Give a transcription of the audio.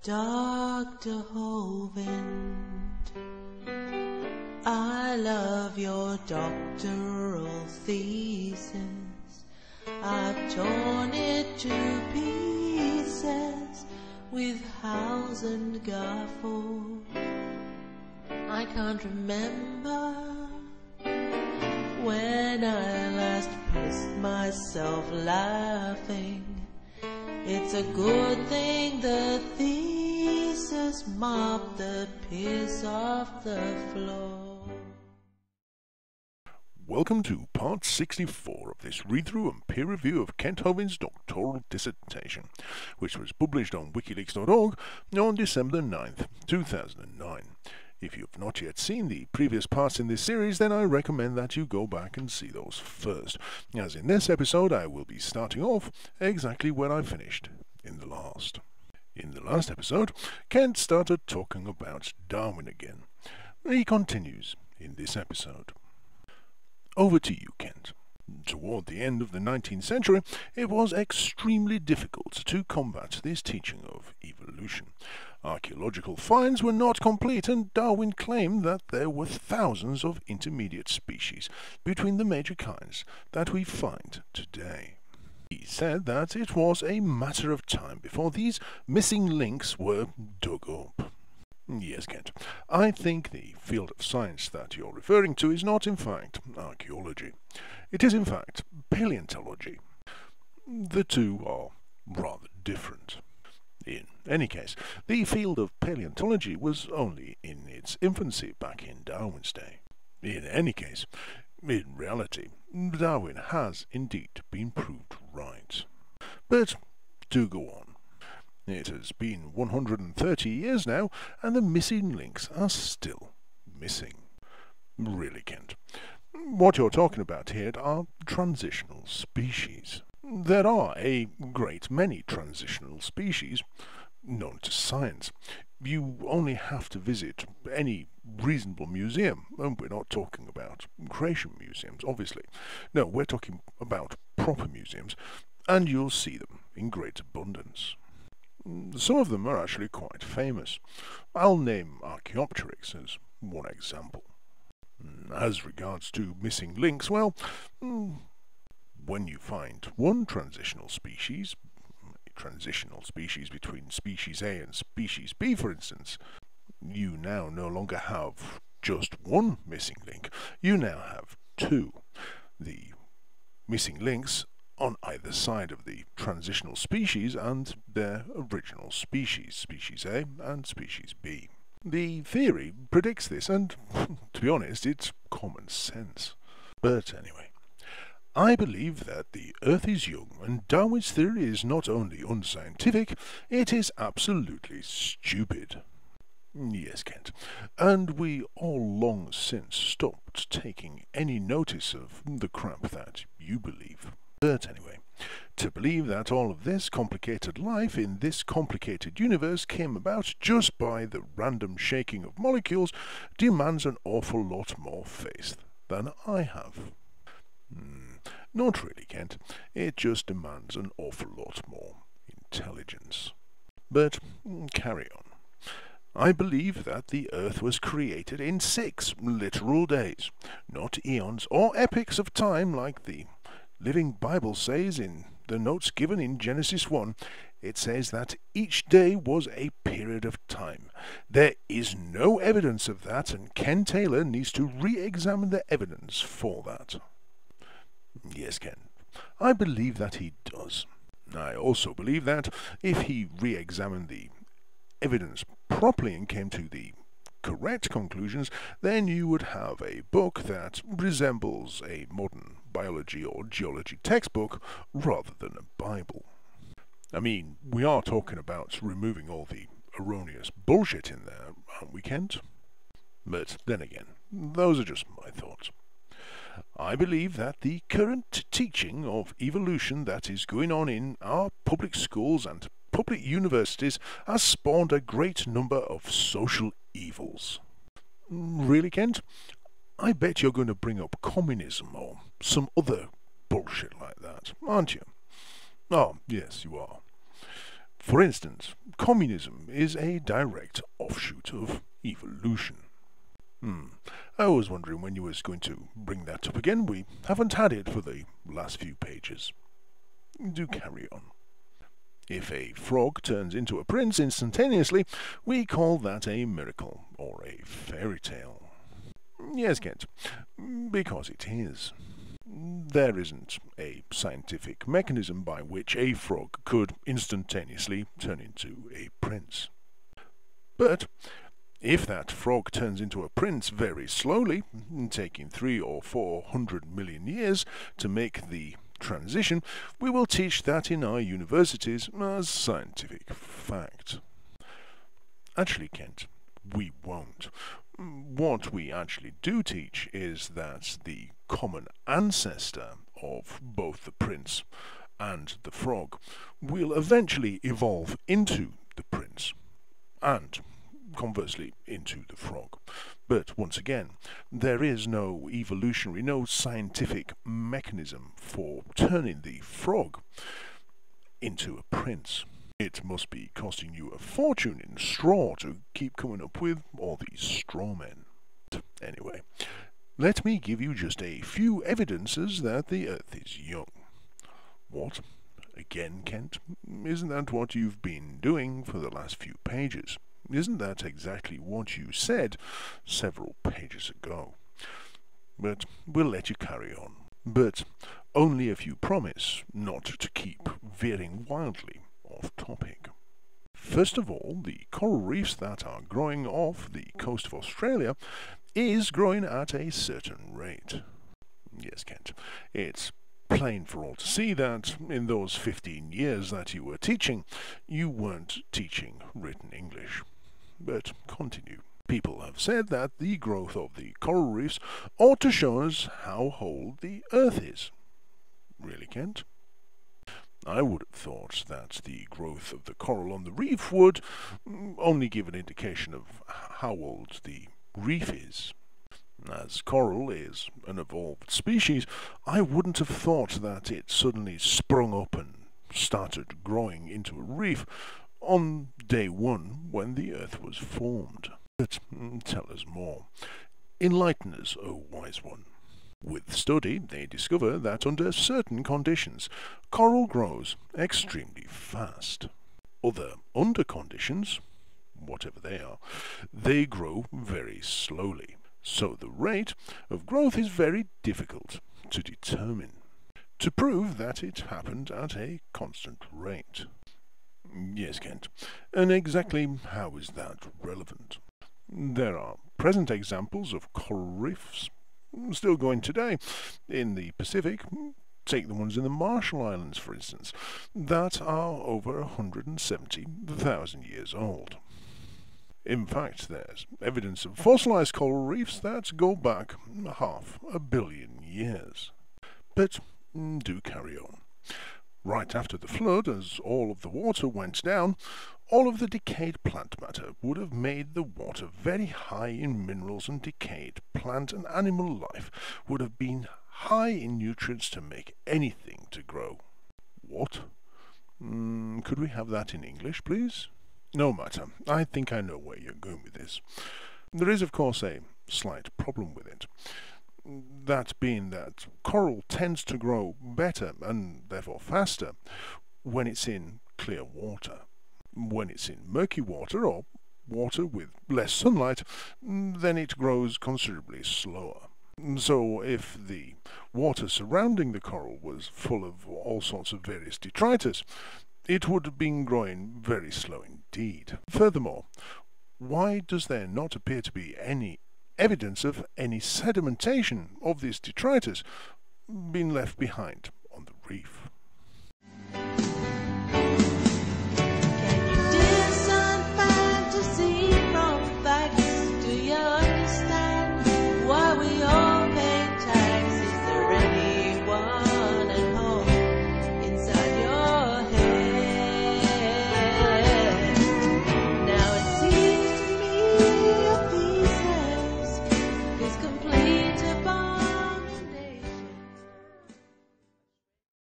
Dr. Hovind, I love your doctoral thesis. I've torn it to pieces with house and gaffle. I can't remember when I last pissed myself laughing. It's a good thing the thesis mopped the piss off the floor. Welcome to part 64 of this read-through and peer review of Kent Hovind's doctoral dissertation, which was published on wikileaks.org on December 9th, 2009. If you've not yet seen the previous parts in this series, then I recommend that you go back and see those first, as in this episode I will be starting off exactly where I finished in the last. In the last episode, Kent started talking about Darwin again. He continues in this episode. Over to you, Kent. Toward the end of the 19th century, it was extremely difficult to combat this teaching of evolution. Archaeological finds were not complete, and Darwin claimed that there were thousands of intermediate species between the major kinds that we find today. He said that it was a matter of time before these missing links were dug up. Yes, Kent, I think the field of science that you're referring to is not in fact archaeology. It is in fact paleontology. The two are rather different. In any case, the field of paleontology was only in its infancy back in Darwin's day. In any case, in reality, Darwin has indeed been proved right. But do go on. It has been 130 years now, and the missing links are still missing. Really, Kent, what you're talking about here are transitional species. There are a great many transitional species known to science. You only have to visit any reasonable museum, and we're not talking about creation museums, obviously. No, we're talking about proper museums, and you'll see them in great abundance. Some of them are actually quite famous. I'll name Archaeopteryx as one example. As regards to missing links, well, when you find one transitional species between species A and species B, for instance, you now no longer have just one missing link. You now have two. The missing links on either side of the transitional species and their original species, species A and species B. The theory predicts this, and to be honest, it's common sense. But anyway, I believe that the Earth is young, and Darwin's theory is not only unscientific, it is absolutely stupid. Yes, Kent, and we all long since stopped taking any notice of the crap that you believe. But anyway, to believe that all of this complicated life in this complicated universe came about just by the random shaking of molecules demands an awful lot more faith than I have. Not really, Kent. It just demands an awful lot more intelligence. But carry on. I believe that the Earth was created in 6 literal days, not eons or epochs of time like the Living Bible says in the notes given in Genesis 1. It says that each day was a period of time. There is no evidence of that, and Ken Taylor needs to re-examine the evidence for that. Yes, Ken, I believe that he does. I also believe that if he re-examined the evidence properly and came to the correct conclusions, then you would have a book that resembles a modern biology or geology textbook rather than a Bible. I mean, we are talking about removing all the erroneous bullshit in there, aren't we, Kent? But then again, those are just my thoughts. I believe that the current teaching of evolution that is going on in our public schools and public universities has spawned a great number of social evils. Really, Kent? I bet you're going to bring up communism or some other bullshit like that, aren't you? Oh, yes, you are. For instance, communism is a direct offshoot of evolution. I was wondering when you was going to bring that up again. We haven't had it for the last few pages. Do carry on. If a frog turns into a prince instantaneously, we call that a miracle or a fairy tale. Yes, Kent, because it is. There isn't a scientific mechanism by which a frog could instantaneously turn into a prince. But if that frog turns into a prince very slowly, taking 300 or 400 million years to make the transition, we will teach that in our universities as scientific fact. Actually, Kent, we won't. What we actually do teach is that the common ancestor of both the prince and the frog will eventually evolve into the prince, and conversely into the frog. But once again, there is no evolutionary, no scientific mechanism for turning the frog into a prince. It must be costing you a fortune in straw to keep coming up with all these straw men. Anyway, let me give you just a few evidences that the Earth is young. What? Again, Kent? Isn't that what you've been doing for the last few pages? Isn't that exactly what you said several pages ago? But we'll let you carry on. But only if you promise not to keep veering wildly off topic. First of all, the coral reefs that are growing off the coast of Australia is growing at a certain rate. Yes, Kent, it's plain for all to see that in those 15 years that you were teaching, you weren't teaching written English. But continue. People have said that the growth of the coral reefs ought to show us how old the Earth is. Really, Kent? I would have thought that the growth of the coral on the reef would only give an indication of how old the reef is. As coral is an evolved species, I wouldn't have thought that it suddenly sprung up and started growing into a reef on day one when the Earth was formed. But tell us more. Enlighten us, O wise one. With study, they discover that under certain conditions, coral grows extremely fast. Under conditions, whatever they are, they grow very slowly. So the rate of growth is very difficult to determine, to prove that it happened at a constant rate. Yes, Kent, and exactly how is that relevant? There are present examples of coral reefs still going today in the Pacific. Take the ones in the Marshall Islands, for instance, that are over 170,000 years old. In fact, there's evidence of fossilized coral reefs that go back 500 million years. But do carry on. Right after the flood, as all of the water went down, all of the decayed plant matter would have made the water very high in minerals, and decayed plant and animal life would have been high in nutrients to make anything to grow. What? Could we have that in English, please? No matter. I think I know where you're going with this. There is, of course, a slight problem with it. That being that coral tends to grow better, and therefore faster, when it's in clear water. When it's in murky water, or water with less sunlight, then it grows considerably slower. So if the water surrounding the coral was full of all sorts of various detritus, it would have been growing very slow indeed. Furthermore, why does there not appear to be any evidence of any sedimentation of this detritus being left behind on the reef?